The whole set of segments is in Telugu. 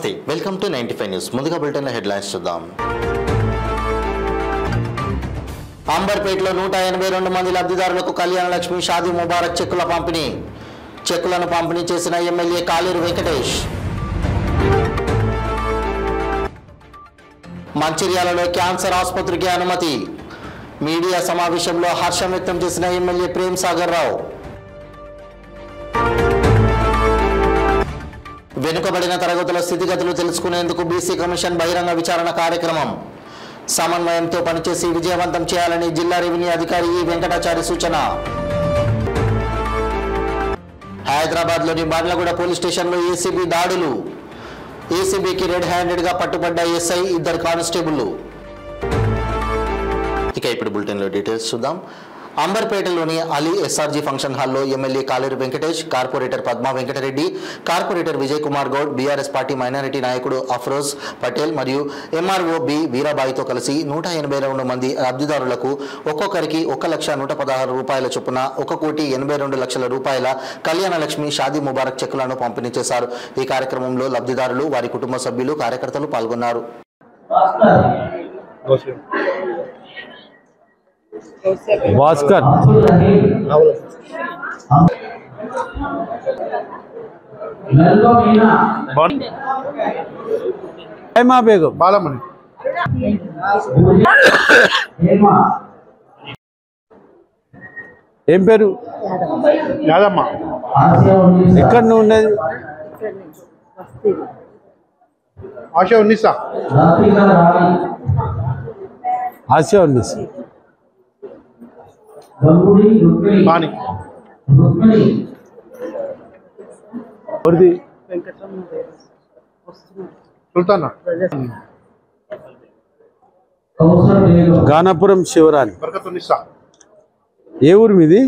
నమస్తే, వెల్కమ్ టు 95 న్యూస్. ముందుగా బులెటిన్ హెడ్లైన్స్ చూద్దాం. అంబర్పేటలో 182 మంది లబ్ధిదారులకు కళ్యాణ లక్ష్మి షాదీ ముబారక్ చెక్కుల పంపిణీ. చెక్కులను పంపిణీ చేసిన ఎమ్మెల్యే కాలేరు వెంకటేష్. మంచిర్యాలలో క్యాన్సర్ ఆసుపత్రికి అనుమతి. మీడియా సమావేశంలో హర్షం వ్యక్తం చేసిన ఎమ్మెల్యే ప్రేమ్ సాగర్ రావు. వెనుకబడిన తరగతుల స్థితిగతులు తెలుసుకునేందుకు బీసీ కమిషన్ బహిరంగ విచారణ కార్యక్రమం. సమన్వయంతో పనిచేసి విజయవంతం చేయాలని జిల్లా రెవెన్యూ అధికారి ఈ వెంకటాచారి సూచన. హైదరాబాద్లోని బండ్లగూడ పోలీస్ స్టేషన్లో ఏసీబీ దాడులు. ఏసీబీకి రెడ్ హ్యాండెడ్గా పట్టుబడ్డ ఎస్ఐ, 2 కానిస్టేబుళ్లు. ఇక ఇప్పుడు బులెటిన్లో డీటెయిల్స్ చూద్దాం. అంబర్పేటలోని అలీ ఎస్ఆర్జీ ఫంక్షన్ హాల్లో MLA Kaleru Venkatesh, corporator Padma Venkata Reddy, corporator Vijay Kumar Goud, BRS party minority నాయకుడు అఫ్రోజ్ పటేల్ మరియు ఎంఆర్ఓ బి వీరాబాయితో కలిసి 182 మంది లబ్ధిదారులకు ఒక్కొక్కరికి 1,116,000 రూపాయల చొప్పున 1,82,00,000 రూపాయల కళ్యాణ లక్ష్మి షాదీ ముబారక్ చెక్కులను పంపిణీ చేశారు. ఈ కార్యక్రమంలో లబ్ధిదారులు, వారి కుటుంబ సభ్యులు, కార్యకర్తలు పాల్గొన్నారు. భాస్కర్ బేగం బాలమణి ఏం పేరు? యాదమ్మ. ఎక్కడ నువ్వు ఉండేది? ఆశా ఉన్నీసా. ఆశా ఉన్నీసా. గానాపురం శివరాణి. ఏ ఊరు మీది?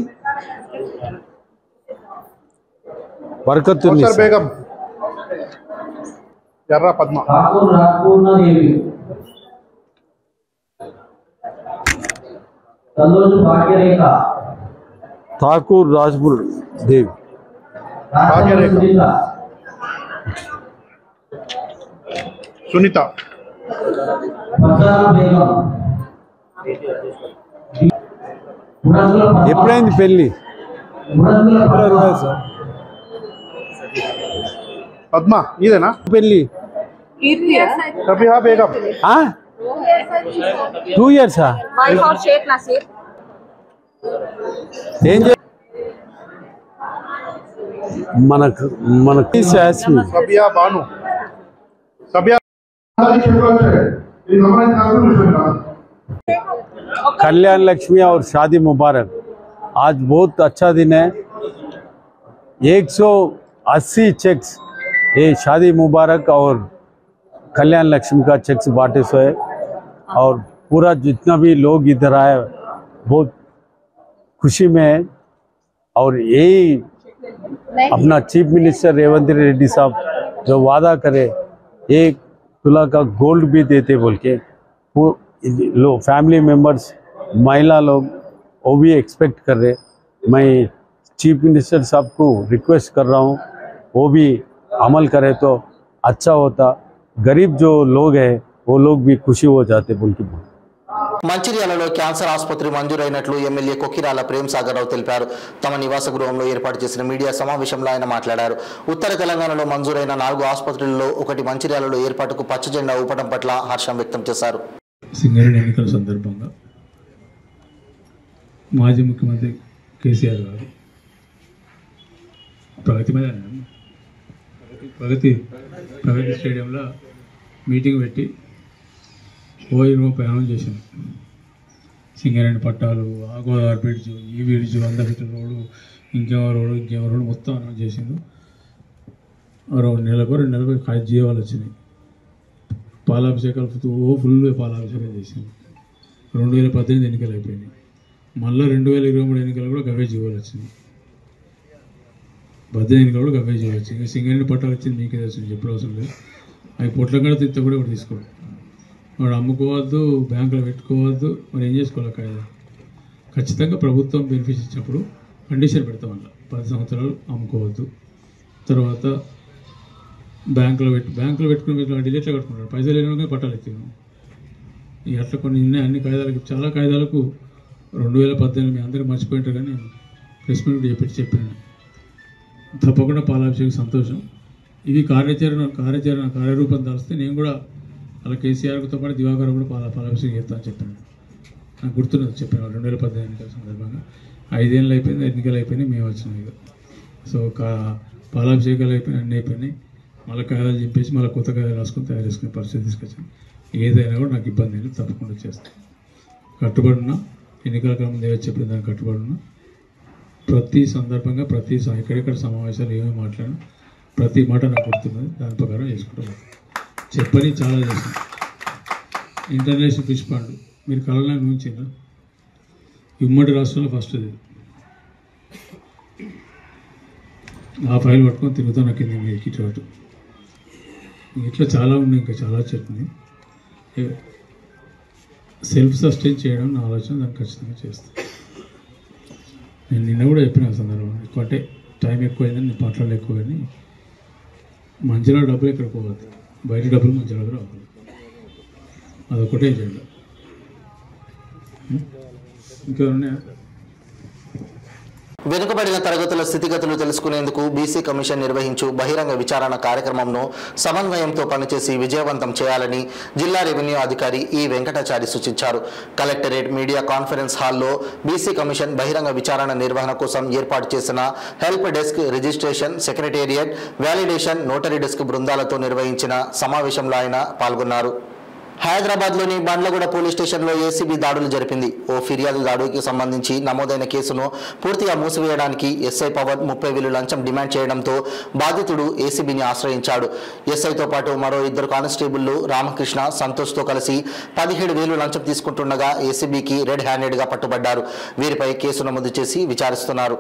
బర్కతున్నీసా. బేగం, ఎర్ర పద్మ. ఠాకూర్ రాజ్బుల్ దేవి. సునీత. ఎప్పుడైంది పెళ్ళి? పద్మ ఇదేనా పెళ్ళి? 2 years. మనకు कल्याण लक्ष्मी और शादी मुबारक। आज बहुत अच्छा दिन है। 180 चेक्स ये शादी मुबारक और कल्याण लक्ष्मी का चेक्स बांटे सो है और पूरा जितना भी लोग इधर आए बहुत खुशी में है। और यही अपना चीफ मिनिस्टर रेवंत रेड्डी साहब जो वादा करे 1 तुला का गोल्ड भी देते बोल के लोग फैमिली मेंबर्स महिला लोग वो भी एक्सपेक्ट कर रहे। मैं चीफ मिनिस्टर साहब को रिक्वेस्ट कर रहा हूँ वो भी अमल करे तो अच्छा होता। गरीब जो लोग हैं वो लोग भी खुशी हो जाते बोल के। మంచిర్యాలలో క్యాన్సర్ ఆసుపత్రి మంజూరైనట్లు ఎమ్మెల్యే కొకిరాల ప్రేమ్ సాగర్ రావు తెలిపారు. తమ నివాస గృహంలో ఏర్పాటు చేసిన మీడియా సమావేశంలో ఆయన మాట్లాడారు. ఉత్తర తెలంగాణలో మంజూరైన 4 ఆసుపత్రుల్లో ఒకటి మంచిర్యాలలో ఏర్పాటుకు పచ్చ జెండా ఊపడం పట్ల హర్షం వ్యక్తం చేశారు. సింగరేణి ఎన్నికల సందర్భంగా మాజీ ముఖ్యమంత్రి కేసీఆర్ గారు ప్రగతి స్టేడియంలో మీటింగ్ పెట్టి ఓ ప్రయాణం చేశాను. సింగరేణి పట్టాలు, ఆ గోదావరి బ్రిడ్జ్, ఈ బ్రిడ్జ్, 100 ఫీట్ల రోడ్డు, ఇంకేమో రోడ్డు మొత్తం అనౌన్స్ చేసిండు. నెలకు 2 నెలలకు ఖాళీ జీవాలు వచ్చినాయి. పాలాభిషేకాలు ఫుల్ పాలాభిషేకం చేసింది. 2018 ఎన్నికలు అయిపోయినాయి. మళ్ళీ 2023 ఎన్నికలు కూడా గవే జీవాలు వచ్చినాయి. 18 ఎన్నికలు కూడా గవే జీవాలు వచ్చింది. ఇంకా సింగరేణి పట్టాలు వచ్చింది మీకే తెలుసు, చెప్పడం అవసరం లేదు. అవి పొట్ల కూడా తిత్త కూడా ఒకటి తీసుకోవడం, వాడు అమ్ముకోవద్దు, బ్యాంకులో పెట్టుకోవద్దు, మరి ఏం చేసుకోవాలి కాయదా. ఖచ్చితంగా ప్రభుత్వం బెనిఫిట్స్ ఇచ్చినప్పుడు కండిషన్ పెడతాం. వల్ల 10 సంవత్సరాలు అమ్ముకోవద్దు, తర్వాత బ్యాంకులో పెట్టుకుని మీరు డిలీట్లో కట్టుకుంటారు, పైసలు లేని పట్టాలు ఎత్తాను. ఇక అట్లా కొన్ని ఉన్నాయి. అన్ని కాయిదాలకి, చాలా కాయిదాలకు 2018 మీ అందరూ మర్చిపోయింటారు, కానీ నేను ప్రెస్ మీట్ చెప్పాను. తప్పకుండా పాలాభిషేకం సంతోషం. ఇది కార్యరూపం దాల్స్తే నేను కూడా అలా కేసీఆర్తో పాటు దివాకర్ కూడా పాలాభిషేకం చేస్తానని చెప్పాను. నాకు గుర్తున్నది చెప్పాను. 2018 ఎన్నికల సందర్భంగా 5 ఏళ్ళు అయిపోయింది, ఎన్నికలు అయిపోయినాయి, మేము వచ్చినాం. ఇక సో పాలాభిషేకాలు అయిపోయినాయి, అన్నీ అయిపోయినాయి. మళ్ళీ కాయలు చింపేసి మళ్ళీ కొత్త కాయలు రాసుకొని తయారు చేసుకునే పరిస్థితి తీసుకొచ్చాను. ఏదైనా కూడా నాకు ఇబ్బంది లేదు, తప్పకుండా చేస్తాను. కట్టుబడి ఉన్నా, ఎన్నికల క్రమం దేవ చెప్పిన దానికి కట్టుబడి ఉన్నా. ప్రతి సందర్భంగా ఎక్కడెక్కడ సమావేశాలు ఏమేమి మాట్లాడినా ప్రతి మాట నాకు గుర్తున్నది, దాని ప్రకారం చేసుకుంటాను. చెప్పని చాలా చేశాను. ఇంటర్నేషనల్ ఫిష్ పాండ్ మీరు కళలో ఊహించారు, ఉమ్మడి రాష్ట్రంలో ఫస్ట్ అది. ఆ ఫైల్ పట్టుకొని తిరుగుతా నాకు కింద మీకు ఇటు ఇట్లా చాలా ఉన్నాయి, ఇంకా చాలా చెప్తుంది. సెల్ఫ్ సస్టైన్ చేయడం నా ఆలోచన, దాన్ని ఖచ్చితంగా చేస్తాను. నేను నిన్న కూడా చెప్పిన సందర్భంగా ఎక్కువ అంటే టైం ఎక్కువైందని నేను మాట్లాడలే ఎక్కువ, కానీ మంచిలో డబ్బులు ఎక్కడ పోవద్దు, బయట డబ్బులు మంచిలో రావాలి, అదొకటే ఎజెండా. ఇంకా ఉన్నాయా? వెనుకబడిన తరగతుల స్థితిగతులు తెలుసుకునేందుకు బీసీ కమిషన్ నిర్వహించు బహిరంగ విచారణ కార్యక్రమంను సమన్వయంతో పనిచేసి విజయవంతం చేయాలని జిల్లా రెవెన్యూ అధికారి ఈ వెంకటాచారి సూచించారు. కలెక్టరేట్ మీడియా కాన్ఫరెన్స్ హాల్లో బీసీ కమిషన్ బహిరంగ విచారణ నిర్వహణ కోసం ఏర్పాటు చేసిన help desk, registration, secretariat, validation, notary desk బృందాలతో నిర్వహించిన సమావేశంలో ఆయన పాల్గొన్నారు. హైదరాబాద్లోని బండ్లగూడ పోలీస్ స్టేషన్లో ఏసీబీ దాడులు జరిపింది. ఓ ఫిర్యాదు దాడికి సంబంధించి నమోదైన కేసును పూర్తిగా మూసివేయడానికి ఎస్ఐ పవన్ 30,000 లంచం డిమాండ్ చేయడంతో బాధితుడు ఏసీబీని ఆశ్రయించాడు. ఎస్ఐతో పాటు మరో 2 కానిస్టేబుళ్లు రామకృష్ణ, సంతోష్తో కలిసి 17,000 లంచం తీసుకుంటుండగా ఏసీబీకి రెడ్ హ్యాండెడ్గా పట్టుబడ్డారు. వీరిపై కేసు నమోదు చేసి విచారిస్తున్నారు.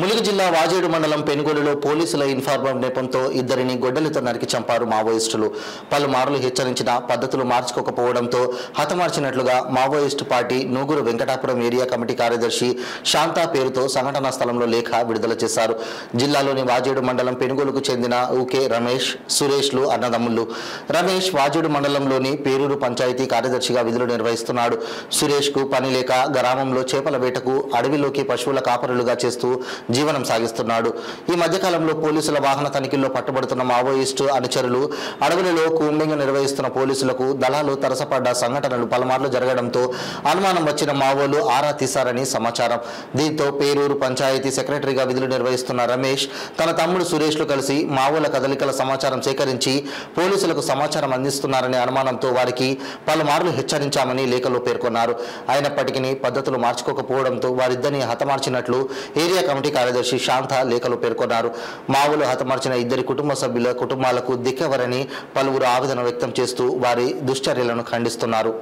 ములుగు జిల్లా వాజేడు మండలం పెనుగోలులో పోలీసుల ఇన్ఫార్మర్ నెపంతో 2 గొడ్డలితో నరికి చంపారు మావోయిస్టులు. పలుమార్లు హెచ్చరించిన పద్ధతులు మార్చుకోకపోవడంతో హతమార్చినట్లుగా మావోయిస్టు party Nuguru Venkatapuram area committee కార్యదర్శి శాంతా పేరుతో సంఘటనా స్థలంలో లేఖ విడుదల చేశారు. జిల్లాలోని వాజేడు మండలం పెనుగోలుకు చెందిన ఊకే రమేష్, సురేష్లు అన్నదమ్ములు. రమేష్ వాజేడు మండలంలోని పేరూరు పంచాయతీ కార్యదర్శిగా విధులు నిర్వహిస్తున్నాడు. సురేష్కు పని లేక గ్రామంలో చేపల వేటకు, అడవిలోకి పశువుల కాపరులుగా చేస్తూ జీవనం సాగిస్తున్నాడు. ఈ మధ్యకాలంలో పోలీసుల వాహన తనిఖీల్లో పట్టుబడుతున్న మావోయిస్టు అనుచరులు అడవులలో కూంబింగ్ నిర్వహిస్తున్న పోలీసులకు దళాలు తరసపడ్డ సంఘటనలు పలుమార్లు జరగడంతో అనుమానం వచ్చిన మావోలు ఆరా తీశారని సమాచారం. దీంతో పేరూరు పంచాయతీ సెక్రటరీగా విధులు నిర్వహిస్తున్న రమేష్ తన తమ్ముడు సురేష్లు కలిసి మావోల కదలికల సమాచారం సేకరించి పోలీసులకు సమాచారం అందిస్తున్నారనే అనుమానంతో వారికి పలుమార్లు హెచ్చరించామని లేఖలో పేర్కొన్నారు. అయినప్పటికీ పద్ధతులు మార్చుకోకపోవడంతో వారిద్దరిని మందిని హతమార్చినట్లు ఏరియా కమిటీ కార్యదర్శి శాంత లేఖలో పేర్కొన్నారు. మావులు హతమార్చిన 2 కుటుంబ సభ్యుల కుటుంబాలకు దిక్కెవరని పలువురు ఆవేదన వ్యక్తం చేస్తూ వారి దుశ్చర్యలను ఖండిస్తున్నారు.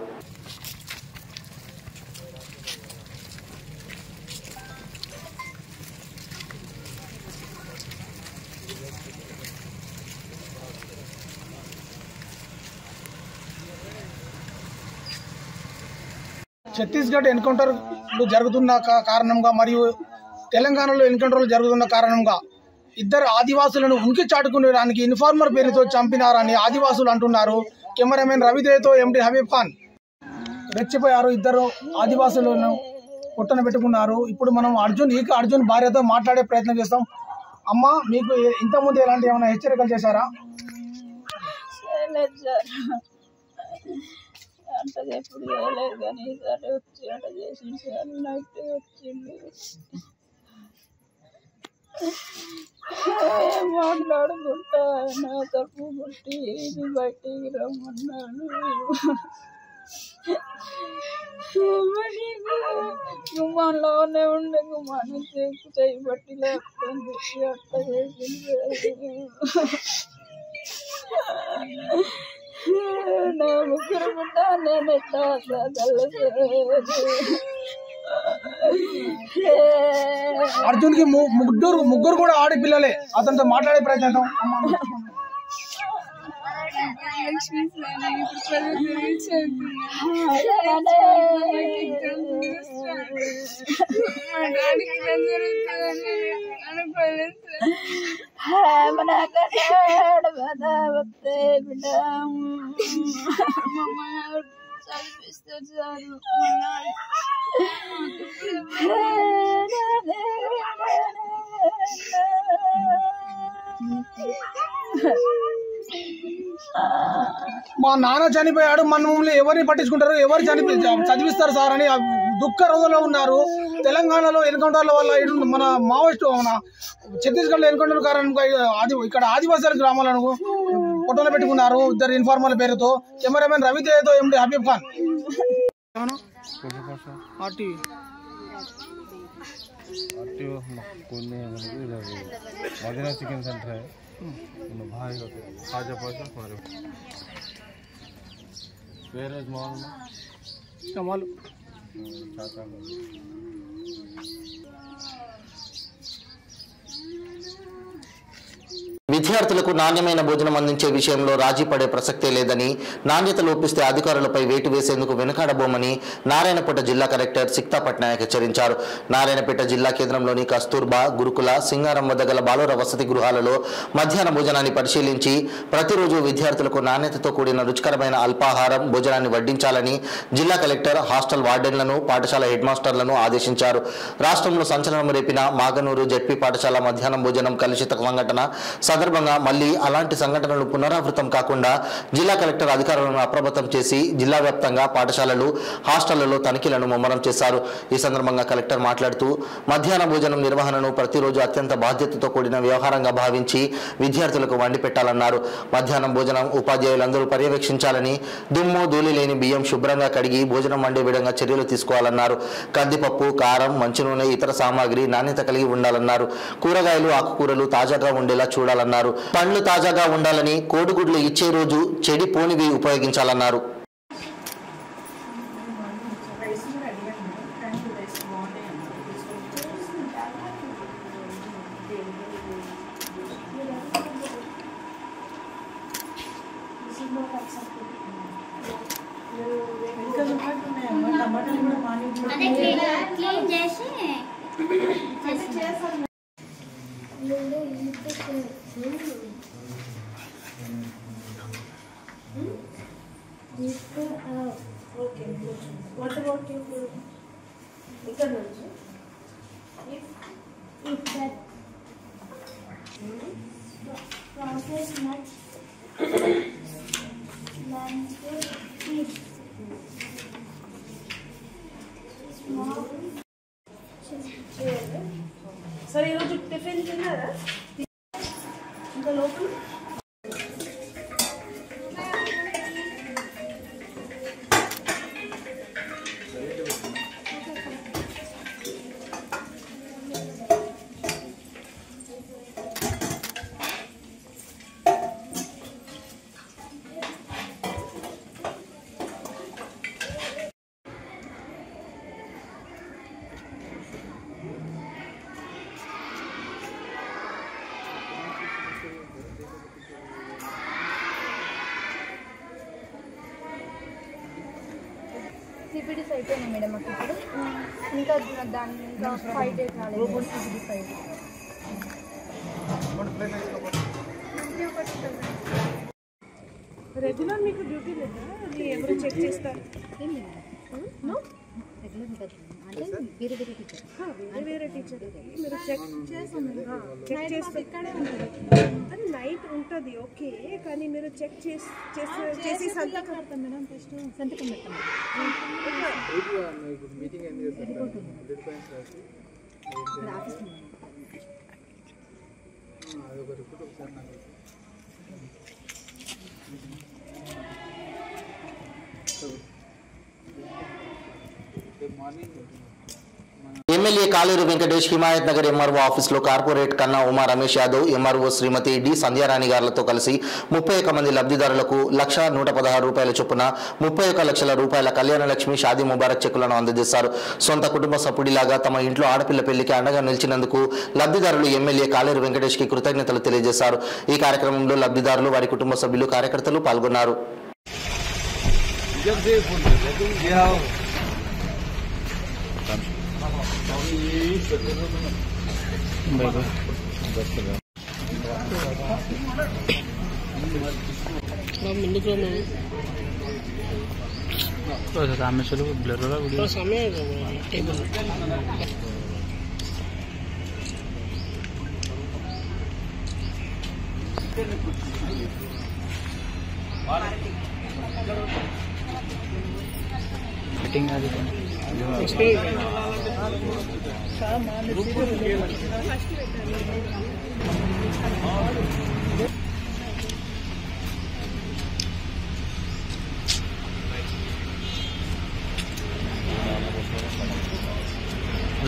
ఛత్తీస్గఢ్ ఎన్కౌంటర్లు జరుగుతున్న కారణంగా మరియు తెలంగాణలో ఎన్కౌంటర్లు జరుగుతున్న కారణంగా 2 ఆదివాసులను ఉనికి చాటుకునేదానికి ఇన్ఫార్మర్ పేరుతో చంపినారని ఆదివాసులు అంటున్నారు. కెమెరామెన్ రవిదేతో ఎండి హబీబ్ ఖాన్ రెచ్చిపోయారు. 2 ఆదివాసులను పొట్టన పెట్టుకున్నారు. ఇప్పుడు మనం అర్జున్ భార్యతో మాట్లాడే ప్రయత్నం చేస్తాం. అమ్మ, మీకు ఇంతకుముందు ఎలాంటి ఏమైనా హెచ్చరికలు చేశారా? అంటది ఎప్పుడు చేయలేదు కానీ ఈసారి వచ్చి అట్లా చేసింది సార్. నైట్ వచ్చింది, మాట్లాడుకుంటా నా తప్పు పుట్టి ఇది బయటికి రమ్మన్నాను. గుమ్మంలోనే ఉండే గుమ్మాన్ని చేయి బట్టి లేపుతుంది. అట్లా చేసింది. నా ముగ్గురు బిడ్డ నేను ఎట్లా అర్జున్కి ముగ్గురు కూడా ఆడపిల్లలే. అతనితో మాట్లాడే ప్రయత్నం. చదివిస్తారు సార్. మా నాన్న చనిపోయాడు, మమ్మల్ని ఎవరిని పట్టించుకుంటారు, ఎవరు చదివిస్తారు సార్ అని దుఃఖ రోజుల్లో ఉన్నారు. తెలంగాణలో ఎన్కౌంటర్ల వల్ల మన మావోయిస్టు ఛత్తీస్గఢ్లో ఎన్కౌంటర్ కారణంగా ఇక్కడ ఆదివాసీ గ్రామాలను ఫోటోలు పెట్టుకున్నారు 2 ఇన్ఫార్మర్ల పేరుతో. కెమెరామెన్ రవిదేతో MD Habeeb Khan. Madina chicken center है, भाई खाजा पैसा हमारे वेरेज मॉल में कमाल విద్యార్థులకు నాణ్యమైన భోజనం అందించే విషయంలో రాజీ పడే ప్రసక్తే లేదని, నాణ్యత లోపిస్తే అధికారులపై వేటు వేసేందుకు వెనుకాడబోమని నారాయణపేట జిల్లా కలెక్టర్ సిక్తా పట్నాయక్ హెచ్చరించారు. నారాయణపేట జిల్లా కేంద్రంలోని కస్తూర్బా, గురుకుల, సింగారం వద్ద గల బాలుర వసతి గృహాలలో మధ్యాహ్న భోజనాన్ని పరిశీలించి ప్రతిరోజు విద్యార్థులకు నాణ్యతతో కూడిన రుచికరమైన అల్పాహారం భోజనాన్ని వడ్డించాలని జిల్లా కలెక్టర్ హాస్టల్ వార్డెన్లను, పాఠశాల హెడ్ మాస్టర్లను ఆదేశించారు. రాష్ట్రంలో సంచలనం రేపిన మాగనూరు జెడ్పీ పాఠశాల మధ్యాహ్నం భోజనం కలుషిత సంఘటన సందర్భంగా మళ్లీ అలాంటి సంఘటనలు పునరావృతం కాకుండా జిల్లా కలెక్టర్ అధికారులను అప్రమత్తం చేసి జిల్లా వ్యాప్తంగా పాఠశాలలు, హాస్టళ్లలో తనిఖీలను ముమ్మరం చేశారు. ఈ సందర్భంగా కలెక్టర్ మాట్లాడుతూ మధ్యాహ్న భోజనం నిర్వహణను ప్రతిరోజు అత్యంత బాధ్యతతో కూడిన వ్యవహారంగా భావించి విద్యార్థులకు వండి పెట్టాలన్నారు. మధ్యాహ్నం భోజనం ఉపాధ్యాయులందరూ పర్యవేక్షించాలని, దుమ్ము ధూళి లేని బియ్యం శుభ్రంగా కడిగి భోజనం వండే విధంగా చర్యలు తీసుకోవాలన్నారు. కందిపప్పు, కారం, మంచి నూనె, ఇతర సామాగ్రి నాణ్యత కలిగి ఉండాలన్నారు. కూరగాయలు, ఆకుకూరలు తాజాగా ఉండేలా చూడాలన్నారు. పండ్లు తాజాగా ఉండాలని, కోడిగుడ్లు ఇచ్చే రోజు చెడిపోనివి ఉపయోగించాలన్నారు. Okay. What about you? If that process nuts, landscape, seeds, small. Sir, you want tiffin dinner? The local. అయిపోయినాయి మేడం మాకు ఇప్పుడు. ఇంకా దాన్ని ఇంకా 5 days రాలేదు. రెగ్యులర్ మీకు డ్యూటీ లేదా? అది ఎవరు చెక్ చేస్తారు? వేరే టీచర్ మీరు చెక్ చేస్తే ఇక్కడే ఉంటుంది. అది నైట్ ఉంటుంది ఓకే, కానీ మీరు చెక్ చేసి సంతకం పెడతాం మేడం. ఫస్ట్ సంతకం పెడతాం. ఎమ్మెల్యే కాలేరు వెంకటేష్ హిమాయత్ నగర్ ఎంఆర్ఓ ఆఫీసులో కార్పొరేట్ కన్నా ఉమా రమేష్ యాదవ్, ఎంఆర్ఓ శ్రీమతి డి సంధ్యారాణి గారులతో కలిసి 31 మంది లబ్ధిదారులకు ₹1,116 చొప్పున 31 లక్షల రూపాయల కళ్యాణ లక్ష్మి షాదీ ముబారక్ చెక్కులను అందజేశారు. సొంత కుటుంబ సభ్యుడిలాగా తమ ఇంట్లో ఆడపిల్ల పెళ్లికి అండగా నిలిచినందుకు లబ్ధిదారులు ఎమ్మెల్యే కాలేరు వెంకటేష్ కి కృతజ్ఞతలు తెలియజేశారు. ఈ కార్యక్రమంలో లబ్ధిదారులు, వారి కుటుంబ సభ్యులు, కార్యకర్తలు పాల్గొన్నారు.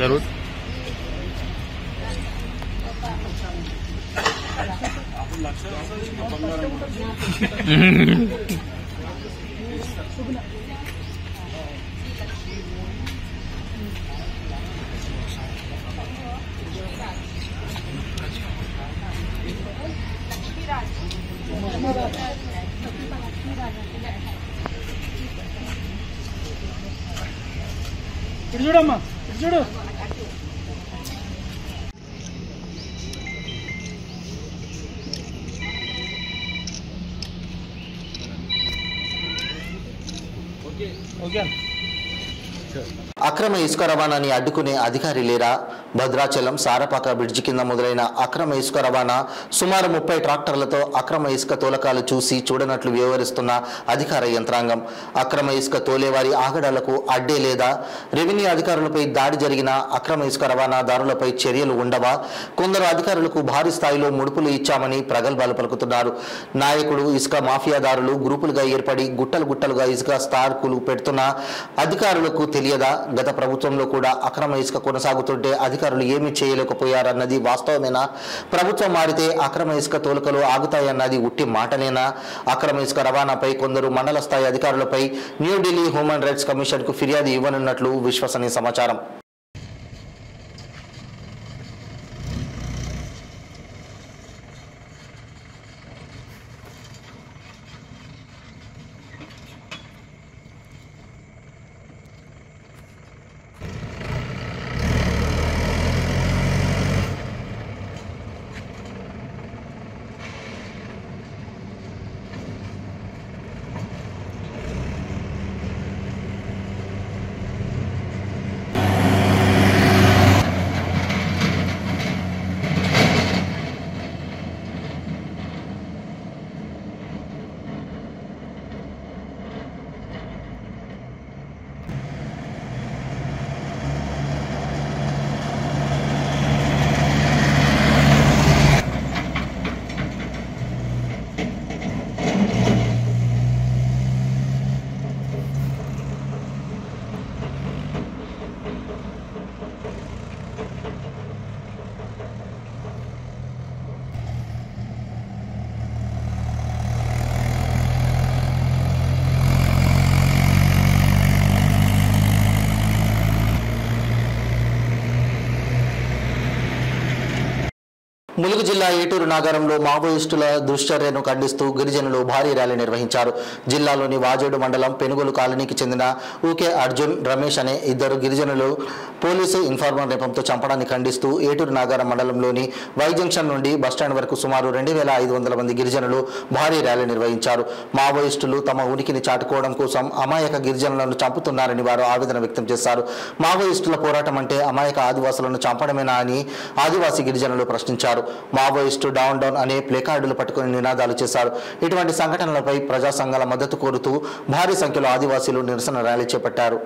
जरूर చూడమ్మా చూడు. అక్రమ ఇసుక రవాణాని అడ్డుకునే అధికారి లేరా? భద్రాచలం సారపాక బ్రిడ్జి కింద మొదలైన అక్రమ ఇసుక రవాణా సుమారు 30 ట్రాక్టర్లతో అక్రమ ఇసుక తోలకాలు చూసి చూడనట్లు వ్యవహరిస్తున్న అధికార యంత్రాంగం. అక్రమ ఇసుక తోలేవారి ఆగడాలకు అడ్డే లేదా? రెవెన్యూ అధికారులపై దాడి జరిగిన అక్రమ ఇసుక రవాణాదారులపై చర్యలు ఉండవా? కొందరు అధికారులకు భారీ స్థాయిలో ముడుపులు ఇచ్చామని ప్రగల్భాలు పలుకుతున్నారు. నాయకుడు ఇసుక మాఫియాదారులు గ్రూపులుగా ఏర్పడి గుట్టలుగా ఇసుక స్టార్కులు పెడుతున్న అధికారులకు తెలియదా? గత ప్రభుత్వంలో కూడా అక్రమ ఇసుక కొనసాగుతుంటే అధికారులు ఏమీ చేయలేకపోయారన్నది వాస్తవమేనా? ప్రభుత్వం మారితే అక్రమ ఇసుక తోలుకలు ఆగుతాయన్నది ఉట్టి మాటనేనా? అక్రమ ఇసుక రవాణాపై కొందరు మండల స్థాయి అధికారులపై న్యూఢిల్లీ హ్యూమన్ రైట్స్ కమిషన్ కు ఫిర్యాదు ఇవ్వనున్నట్లు విశ్వసనీయ సమాచారం. ములుగు జిల్లా ఏటూరు నగరంలో మావోయిస్టుల దుశ్చర్యను ఖండిస్తూ గిరిజనులు భారీ ర్యాలీ నిర్వహించారు. జిల్లాలోని వాజేడు మండలం పెనుగోలు కాలనీకి చెందిన ఊకే అర్జున్, రమేష్ అనే ఇద్దరు గిరిజనులు పోలీసు ఇన్ఫార్మర్ నెపంతో చంపడాన్ని ఖండిస్తూ ఏటూరు నగరం మండలంలోని వై జంక్షన్ నుండి బస్టాండ్ వరకు సుమారు 2500 మంది గిరిజనులు భారీ ర్యాలీ నిర్వహించారు. మావోయిస్టులు తమ ఉనికిని చాటుకోవడం కోసం అమాయక గిరిజనులను చంపుతున్నారని వారు ఆవేదన వ్యక్తం చేశారు. మావోయిస్టుల పోరాటం అంటే అమాయక ఆదివాసులను చంపడమేనా అని ఆదివాసీ గిరిజనులు ప్రశ్నించారు. మావోయిస్టు డౌన్ డౌన్ అనే ప్లేకార్డులు పట్టుకుని నినాదాలు చేశారు. ఇటువంటి సంఘటనలపై ప్రజా సంఘాల మద్దతు కోరుతూ భారీ సంఖ్యలో ఆదివాసీలు నిరసన ర్యాలీ చేపట్టారు.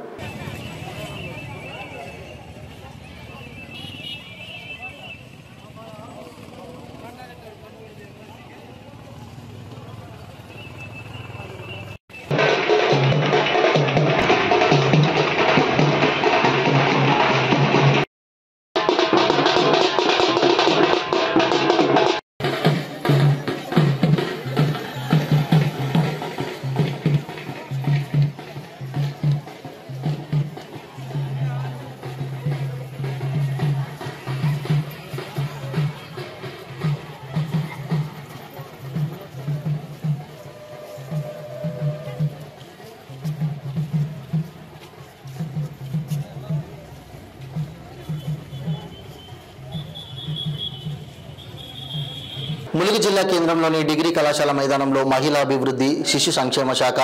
ములుగు జిల్లా కేంద్రంలోని డిగ్రీ కళాశాల మైదానంలో మహిళా అభివృద్ధి శిశు సంక్షేమ శాఖ,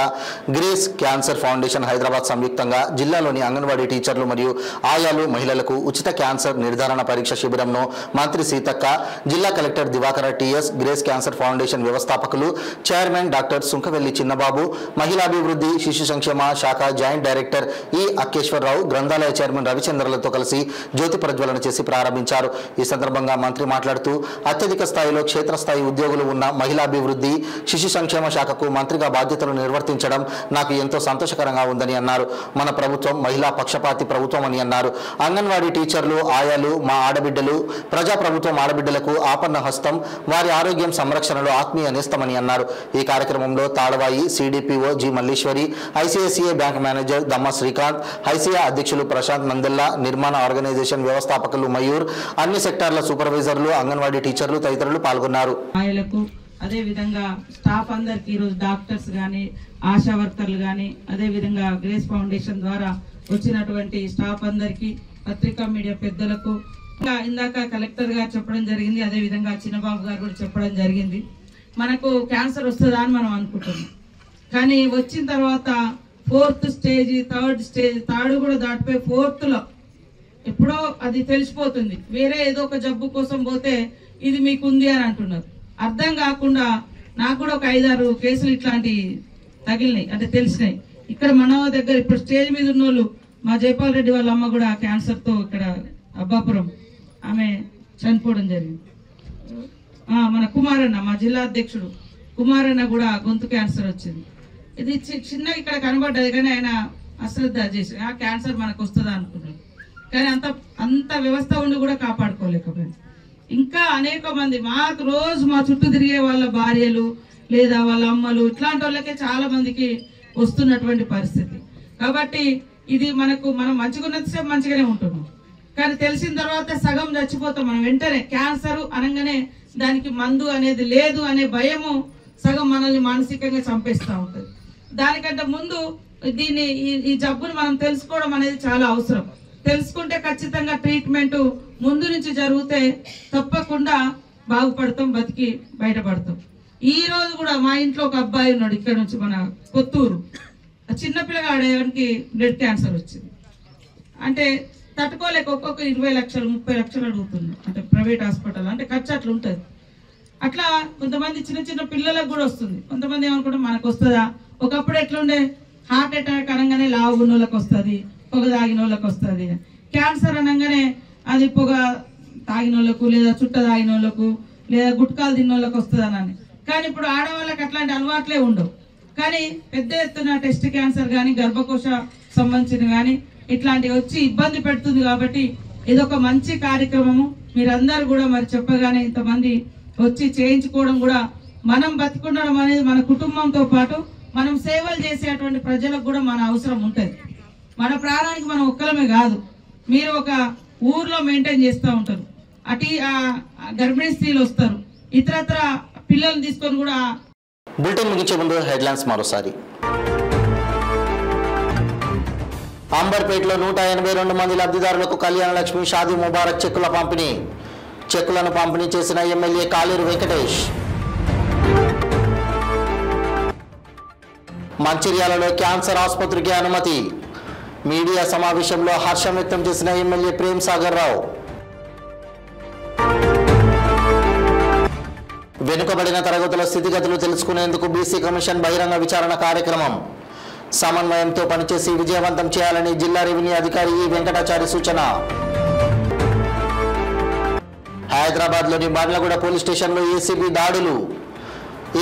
గ్రేస్ క్యాన్సర్ ఫౌండేషన్ హైదరాబాద్ సంయుక్తంగా జిల్లాలోని అంగన్వాడీ టీచర్లు మరియు ఆయాలు మహిళలకు ఉచిత క్యాన్సర్ నిర్ధారణ పరీక్ష శిబిరంను మంత్రి సీతక్క, జిల్లా collector Divakara TS, Grace cancer foundation వ్యవస్థాపకులు చైర్మన్ డాక్టర్ సుంకవెల్లి చిన్నబాబు, మహిళాభివృద్ధి శిశు సంక్షేమ శాఖ జాయింట్ డైరెక్టర్ ఈ అక్కేశ్వరరావు, గ్రంథాలయ చైర్మన్ రవిచంద్రలతో కలిసి జ్యోతి ప్రజ్వలన చేసి ప్రారంభించారు. ఈ సందర్భంగా మంత్రి మాట్లాడుతూ అత్యధిక స్థాయిలో క్షేత్రస్థాయి ఉద్యోగులు ఉన్న మహిళాభివృద్ధి శిశు సంక్షేమ శాఖకు మంత్రిగా బాధ్యతలు నిర్వర్తించడం నాకు ఎంతో సంతోషకరంగా ఉందని అన్నారు. మన ప్రభుత్వం మహిళా పక్షపాతి ప్రభుత్వం అని అన్నారు. అంగన్వాడీ టీచర్లు, ఆయాలు మా ఆడబిడ్డలు, ప్రజాప్రభుత్వం ఆడబిడ్డలకు ఆపన్న హస్తం, వారి ఆరోగ్యం సంరక్షణలో ఆత్మీయ నేస్తమని అన్నారు. ఈ కార్యక్రమంలో Talavai CDPO G Malleshwari, ICICI bank manager Damma Srikanth, ICI అధ్యక్షులు ప్రశాంత్ నందెల్లా, నిర్మాణ ఆర్గనైజేషన్ వ్యవస్థాపకులు మయూర్, అన్ని సెక్టార్ల సూపర్వైజర్లు, అంగన్వాడీ టీచర్లు తదితరులు పాల్గొన్నారు. అదే విధంగా స్టాఫ్ అందరికి ఈరోజు డాక్టర్స్ కానీ, ఆశా వర్కర్లు కానీ, అదే విధంగా గ్రేస్ ఫౌండేషన్ ద్వారా వచ్చినటువంటి స్టాఫ్ అందరికి, పత్రికా మీడియా పెద్దలకు, ఇందాక కలెక్టర్ గారు చెప్పడం జరిగింది, అదే విధంగా చిన్నబాబు గారు కూడా చెప్పడం జరిగింది. మనకు క్యాన్సర్ వస్తుందా అని మనం అనుకుంటున్నాం, కానీ వచ్చిన తర్వాత 4th stage, 3rd stage, 3rd కూడా దాటిపోయి 4th లో ఎప్పుడో అది తెలిసిపోతుంది. వేరే ఏదో ఒక జబ్బు కోసం పోతే ఇది మీకు ఉంది అని అంటున్నారు. అర్థం కాకుండా నాకు కూడా ఒక 5-6 కేసులు ఇట్లాంటి తగిలినాయి, అంటే తెలిసినాయి. ఇక్కడ మన దగ్గర ఇప్పుడు స్టేజ్ మీద ఉన్న వాళ్ళు, మా జైపాల్ రెడ్డి వాళ్ళ అమ్మ కూడా క్యాన్సర్తో ఇక్కడ అబ్బాపురం ఆమె చనిపోవడం జరిగింది. మన కుమారన్న, మా జిల్లా అధ్యక్షుడు కుమారన్న కూడా గొంతు క్యాన్సర్ వచ్చింది. ఇది చిన్న ఇక్కడ కనబడ్డది, కానీ ఆయన అశ్రద్ధ చేసి ఆ క్యాన్సర్ మనకు వస్తుందా అనుకున్నాడు, కానీ అంత వ్యవస్థ ఉండి కూడా కాపాడుకోలేకపోయింది. ఇంకా అనేక మంది మాకు రోజు మా చుట్టూ తిరిగే వాళ్ళ భార్యలు లేదా వాళ్ళ అమ్మలు, ఇట్లాంటి వాళ్ళకే చాలా మందికి వస్తున్నటువంటి పరిస్థితి. కాబట్టి ఇది మనం మంచిగున్నంతసేపు మంచిగానే ఉంటున్నాం, కానీ తెలిసిన తర్వాత సగం చచ్చిపోతాం మనం. వెంటనే క్యాన్సర్ అనగానే దానికి మందు అనేది లేదు అనే భయము సగం మనల్ని మానసికంగా చంపేస్తూ ఉంటుంది. దానికంటే ముందు ఈ జబ్బును మనం తెలుసుకోవడం అనేది చాలా అవసరం. తెలుసుకుంటే ఖచ్చితంగా ట్రీట్మెంట్ ముందు నుంచి జరిగితే తప్పకుండా బాగుపడతాం, బతికి బయటపడతాం. ఈ రోజు కూడా మా ఇంట్లో ఒక అబ్బాయి ఉన్నాడు, ఇక్కడ నుంచి మన కొత్తూరు, చిన్నపిల్లగాడికి బ్లడ్ క్యాన్సర్ వచ్చింది. అంటే తట్టుకోలేక ఒక్కొక్క 20 లక్షలు 30 లక్షలు అడుగుతున్నాం, అంటే ప్రైవేట్ హాస్పిటల్, అంటే ఖర్చు అట్లా ఉంటుంది. అట్లా కొంతమంది చిన్న పిల్లలకు కూడా వస్తుంది. కొంతమంది ఏమనుకుంటాం మనకు వస్తుందా, ఒకప్పుడు ఎట్లుండే హార్ట్ అటాక్ అనగానే లావు ఉన్న వాళ్ళకి వస్తుంది, పొగ తాగిన వాళ్ళకి వస్తుంది. క్యాన్సర్ అనగానే అది పొగ తాగిన వాళ్ళకు లేదా చుట్ట తాగిన వాళ్ళకు లేదా గుట్కాలు తిన్న వాళ్ళకి వస్తుంది అని. కానీ ఇప్పుడు ఆడవాళ్ళకి అట్లాంటి అలవాట్లే ఉండవు. కానీ పెద్ద ఎత్తున టెస్ట్ క్యాన్సర్ కానీ, గర్భకోశ సంబంధించిన కానీ ఇట్లాంటివి వచ్చి ఇబ్బంది పెడుతుంది. కాబట్టి ఇదొక మంచి కార్యక్రమము. మీరందరూ కూడా మరి చెప్పగానే ఇంతమంది వచ్చి చేయించుకోవడం కూడా, మనం బతికుండడం అనేది మన కుటుంబంతో పాటు మనం సేవలు చేసేటువంటి ప్రజలకు కూడా మన అవసరం ఉంటుంది. మన ప్రాణానికి మనం ఒక్కలమే కాదు, మీరు ఒక ఊర్లో మెయింటైన్ చేస్తూ ఉంటారు, గర్భిణీ స్త్రీలు వస్తారు, ఇతరత్ర పిల్లల్ని తీసుకొని కూడా. బులెటిన్ ముగించే ముందు హెడ్లైన్స్ మరోసారి. అంబర్పేటలో 182 మంది లబ్ధిదారులకు కళ్యాణ లక్ష్మి షాదీ ముబారక్ చెక్కుల పంపిణీ. చెక్కులను పంపిణీ చేసిన ఎమ్మెల్యే కాలేరు వెంకటేష్. మంచిర్యాలలో క్యాన్సర్ ఆసుపత్రికి అనుమతి. మీడియా సమావేశంలో హర్షం వ్యక్తం చేసిన ఎమ్మెల్యే ప్రేమ్ సాగర్ రావు. వెనుకబడిన తరగతుల స్థితిగతులు తెలుసుకునేందుకు బీసీ కమిషన్ బహిరంగ విచారణ కార్యక్రమం. సమన్వయంతో పనిచేసి విజయవంతం చేయాలని జిల్లా రెవెన్యూ అధికారి ఈ వెంకటాచారి సూచన. హైదరాబాద్లోని బండ్లగూడ పోలీస్ స్టేషన్లో ఏసీబీ దాడులు.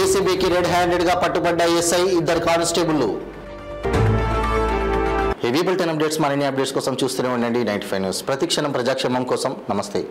ఏసీబీకి రెడ్ హ్యాండెడ్గా పట్టుబడ్డ ఎస్ఐ, 2 కానిస్టేబుళ్లు. హెవీ బులెటిన్ అప్డేట్స్, మరిన్ని అప్డేట్స్ కోసం చూస్తూనే ఉండండి 95 న్యూస్. ప్రతిక్షణం ప్రజాక్షేమం కోసం. నమస్తే.